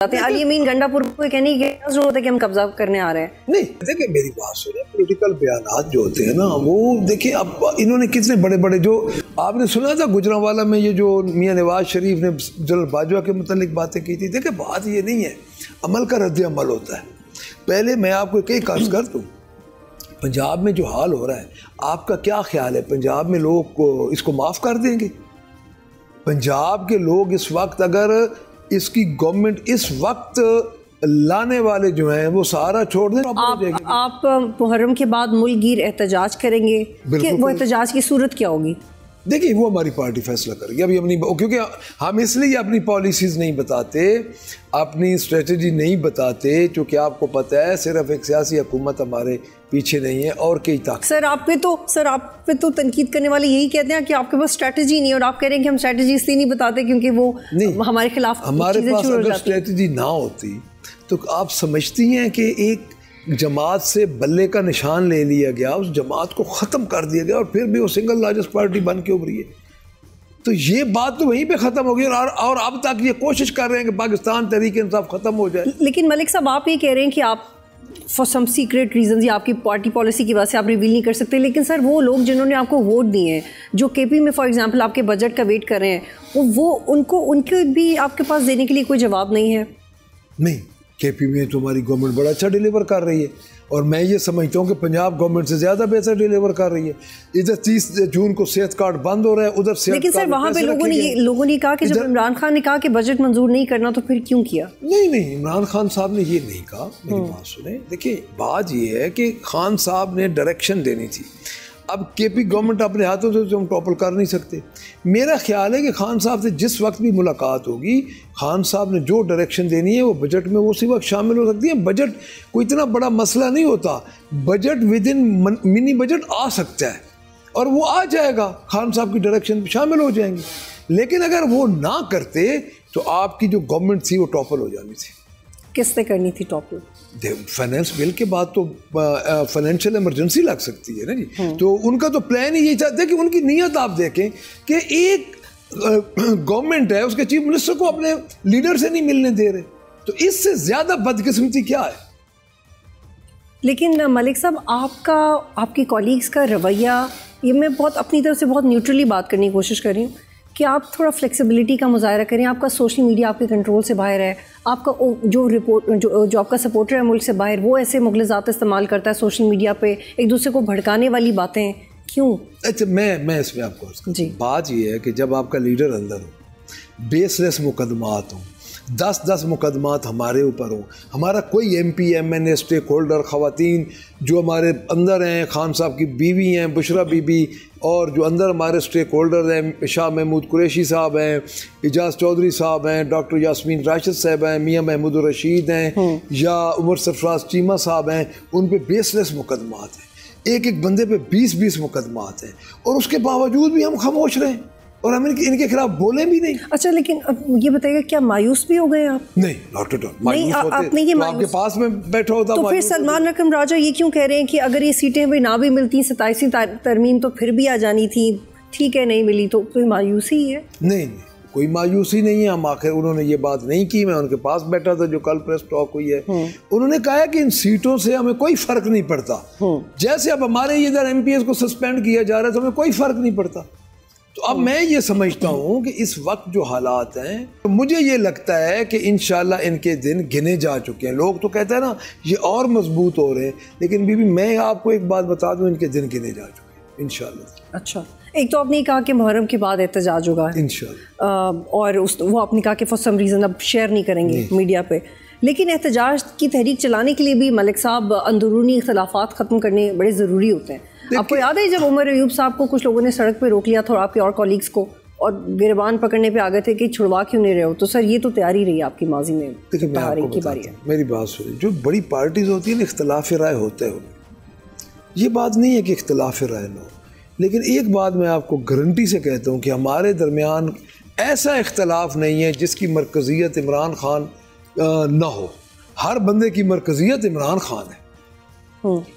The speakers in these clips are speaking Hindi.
अली अमीन गंडापुर को कहने की क्या जरूरत है कि हम कब्जा करने आ रहे हैं? नहीं देखिए, मेरी बात सुनिए, पॉलिटिकल बयानात जो होते हैं ना वो देखिए, अब इन्होंने कितने बड़े बड़े, जो आपने सुना था गुजरांवाला में ये जो मियां नवाज शरीफ ने जनरल बाजवा के मुतालिक बातें की थी। देखिए बात ये नहीं है, अमल का रद्द अमल होता है। पहले मैं आपको एक अर्ज कर दूँ, पंजाब में जो हाल हो रहा है, आपका क्या ख्याल है पंजाब में लोग को इसको माफ़ कर देंगे? पंजाब के लोग इस वक्त, अगर इसकी गवर्नमेंट इस वक्त लाने वाले जो हैं वो सारा छोड़ दें, आप मुहर्रम के बाद मुल्क गिर एहतजाज करेंगे कि वो एहतजाज की सूरत क्या होगी? देखिए वो हमारी पार्टी फैसला करेगी। अभी हम नहीं, क्योंकि हम इसलिए अपनी पॉलिसीज़ नहीं बताते, अपनी स्ट्रेटजी नहीं बताते, क्योंकि आपको पता है सिर्फ एक सियासी हुकूमत हमारे पीछे नहीं है और कई ताकत। सर आप पे तो तनकीद करने वाले यही कहते हैं कि आपके पास स्ट्रेटजी नहीं है, और आप कह रहे हैं कि हम स्ट्रेटजी इसलिए नहीं बताते क्योंकि वो हमारे खिलाफ। हमारे पास अगर स्ट्रेटजी ना होती तो आप समझती हैं कि एक जमात से बल्ले का निशान ले लिया गया, उस जमात को ख़त्म कर दिया गया और फिर भी वो सिंगल लार्जेस्ट पार्टी बन के उभरी है। तो ये बात तो वहीं पे ख़त्म हो गई और अब तक ये कोशिश कर रहे हैं कि पाकिस्तान तहरीक इंसाफ ख़त्म हो जाए। लेकिन मलिक साहब आप ये कह रहे हैं कि आप फॉर सम सीक्रेट रीजंस या आपकी पार्टी पॉलिसी की वजह से आप रिवील नहीं कर सकते, लेकिन सर वो लोग जिन्होंने आपको वोट दिए हैं, जो केपी में फॉर एग्जांपल आपके बजट का वेट कर रहे हैं, वो उनके भी आपके पास देने के लिए कोई जवाब नहीं है? नहीं, केपी में तो हमारी गवर्नमेंट बड़ा अच्छा डिलीवर कर रही है और मैं ये समझता हूँ कि पंजाब गवर्नमेंट से ज़्यादा बेहतर डिलीवर कर रही है। इधर 30 जून को सेहत कार्ड बंद हो रहा है, उधर सेहत। लेकिन सर वहाँ पे लोगों ने कहा कि जब इमरान खान ने कहा कि बजट मंजूर नहीं करना तो फिर क्यों किया? नहीं, इमरान खान साहब ने ये नहीं कहा। मेरी बात सुने, देखिए बात ये है कि खान साहब ने डायरेक्शन देनी थी। अब केपी गवर्नमेंट अपने हाथों से तो हम टॉपल कर नहीं सकते। मेरा ख्याल है कि खान साहब से जिस वक्त भी मुलाकात होगी, खान साहब ने जो डायरेक्शन देनी है वो बजट में वो उसी वक्त शामिल हो सकती है। बजट कोई इतना बड़ा मसला नहीं होता, budget within mini budget आ सकता है और वो आ जाएगा, खान साहब की डायरेक्शन में शामिल हो जाएंगे। लेकिन अगर वो ना करते तो आपकी जो गवर्नमेंट थी वो टॉपल हो जानी थी। किसने करनी थी टॉपल? फाइनेंस बिल के बाद तो फाइनेंशियल इमरजेंसी लग सकती है ना जी। तो उनका तो प्लान ही यही था। देखिए उनकी नीयत आप देखें कि एक गवर्नमेंट है, उसके चीफ मिनिस्टर को अपने लीडर से नहीं मिलने दे रहे, तो इससे ज़्यादा बदकिस्मती क्या है? लेकिन मलिक साहब आपके कॉलीग्स का रवैया, ये मैं बहुत अपनी तरफ से बहुत न्यूट्रली बात करने की कोशिश कर रही हूँ कि आप थोड़ा फ्लेक्सिबिलिटी का मुजाहरा करें। आपका सोशल मीडिया आपके कंट्रोल से बाहर है, आपका जो आपका सपोर्टर है मुल्क से बाहर, वो ऐसे मुग़लज़ात इस्तेमाल करता है सोशल मीडिया पे, एक दूसरे को भड़काने वाली बातें, क्यों? अच्छा मैं इसमें आपको जी, बात ये है कि जब आपका लीडर अंदर हो, बेसलेस मुकदमात हो, 10 मुकदमात हमारे ऊपर हो, हमारा कोई MP MNA स्टेक होल्डर ख़वातीन जो हमारे अंदर हैं, खान साहब की बीवी हैं बुशरा बीबी, और जो अंदर हमारे स्टेक होल्डर हैं, शाह महमूद कुरैशी साहब हैं, इजाज़ चौधरी साहब हैं, डॉक्टर यास्मीन राशिद साहब हैं, मियाँ महमूद रशीद हैं, या उमर सरफराज चीमा साहब हैं, उन पर बेसलेस मुकदमात हैं। एक बंदे पे 20 मुकदमात हैं और उसके बावजूद भी हम खामोश रहें और हम इनके खिलाफ बोले भी नहीं। अच्छा, लेकिन अब ये बताइए क्या मायूस भी हो गए आप? नहीं, नॉट एट ऑल। नहीं, आपने ये आपके पास में बैठा होता तो फिर सलमान रकम राजा ये क्यों कह रहे हैं कि अगर ये सीटें भी ना भी मिलती 27वीं तरमीम तो फिर भी आ जानी थी, ठीक है नहीं मिली तो कोई मायूसी है? नहीं, कोई मायूसी नहीं है। हम आखिर उन्होंने ये बात नहीं की, मैं उनके पास बैठा था जो कल प्रेस टॉक हुई है, उन्होंने कहा है कि इन सीटों से हमें कोई फर्क नहीं पड़ता। जैसे अब हमारे इधर MPs को सस्पेंड किया जा रहा है तो हमें कोई फर्क नहीं पड़ता। तो अब मैं ये समझता हूँ कि इस वक्त जो हालात हैं, तो मुझे ये लगता है कि इंशाल्लाह इनके दिन गिने जा चुके हैं। लोग तो कहते हैं ना ये और मजबूत हो रहे हैं, लेकिन बीबी मैं आपको एक बात बता दूँ, इनके दिन गिने जा चुके हैं इंशाल्लाह। अच्छा, एक तो आपने कहा कि मुहर्रम के बाद एहतजाज होगा इंशाल्लाह, और वो आपने कहा कि फॉर सम रीज़न अब शेयर नहीं करेंगे मीडिया पे, लेकिन एहतजाज की तहरीक चलाने के लिए भी मलिक साहब अंदरूनी इख्तलाफात ख़त्म करने बड़े ज़रूरी होते हैं। आपको याद है जब उमर अयूब साहब को कुछ लोगों ने सड़क पे रोक लिया था और आपके और कॉलीग्स को, और गिरबान पकड़ने पे आ गए थे कि छुड़वा क्यों नहीं रहे हो? तो सर ये तो तैयारी रही आपकी माजी में। देखिए मैं आपको बताता हूं, मेरी बात सुनिए, जो बड़ी पार्टीज होती है ना, इख्तलाफ राय होते हैं, ये बात नहीं है कि इख्तलाफ राय ना हो, लेकिन एक बात मैं आपको गारंटी से कहता हूँ कि हमारे दरमियान ऐसा इख्तलाफ नहीं है जिसकी मरकज़ियत इमरान खान ना हो। हर बंदे की मरकज़ियत इमरान खान है,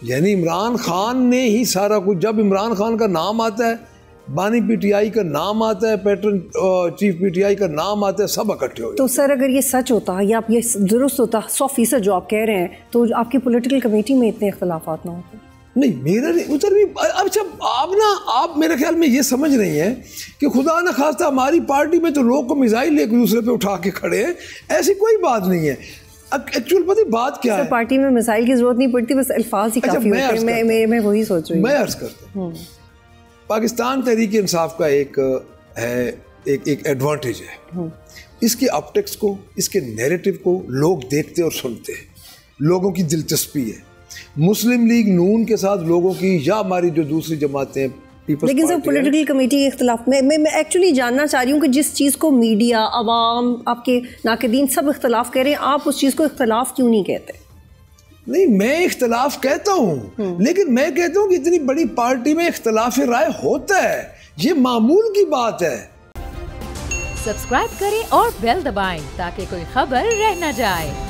यानी इमरान खान ने ही सारा कुछ। जब इमरान खान का नाम आता है बानी पीटीआई का नाम आता है, पैटर्न चीफ पीटीआई का नाम आता है, सब इकट्ठे हो। तो सर अगर ये सच होता या ये दुरुस्त होता 100% जो आप कह रहे हैं, तो आपकी पॉलिटिकल कमेटी में इतने इख्तलाफात ना होते? नहीं, मेरा नहीं उधर भी। अच्छा आप मेरे ख्याल में ये समझ रही हैं कि खुदा न खास्ता हमारी पार्टी में तो लोग को मिसाइल एक दूसरे पे उठा के खड़े हैं, ऐसी कोई बात नहीं है। एक्चुअल पता बात क्या है, पार्टी में मिसाइल की जरूरत नहीं पड़ती, बस अल्फाज ही काफी होते हैं। मैं वही सोच रही हूँ। मैं अर्ज करता हूँ, पाकिस्तान तहरीक इंसाफ का एक एडवांटेज है, इसके ऑप्टिक्स को, इसके नैरेटिव को लोग देखते और सुनते हैं, लोगों की दिलचस्पी है। मुस्लिम लीग नून के साथ लोगों की, या हमारी जो दूसरी जमातें, लेकिन सर पॉलिटिकल कमेटी के इख्तलाफ मैं एक्चुअली जानना चाह रही हूँ कि जिस चीज़ को मीडिया, अवाम, आपके नाक़दीन सब इख्तलाफ कह रहे हैं, आप उस चीज़ को इख्तलाफ क्यों नहीं कहते? नहीं, मैं इख्तलाफ कहता हूँ, लेकिन मैं कहता हूँ कि इतनी बड़ी पार्टी में इख्तलाफ राय होता है, ये मामूल की बात है। सब्सक्राइब करें और बेल दबाएं ताकि कोई खबर रह न जाए।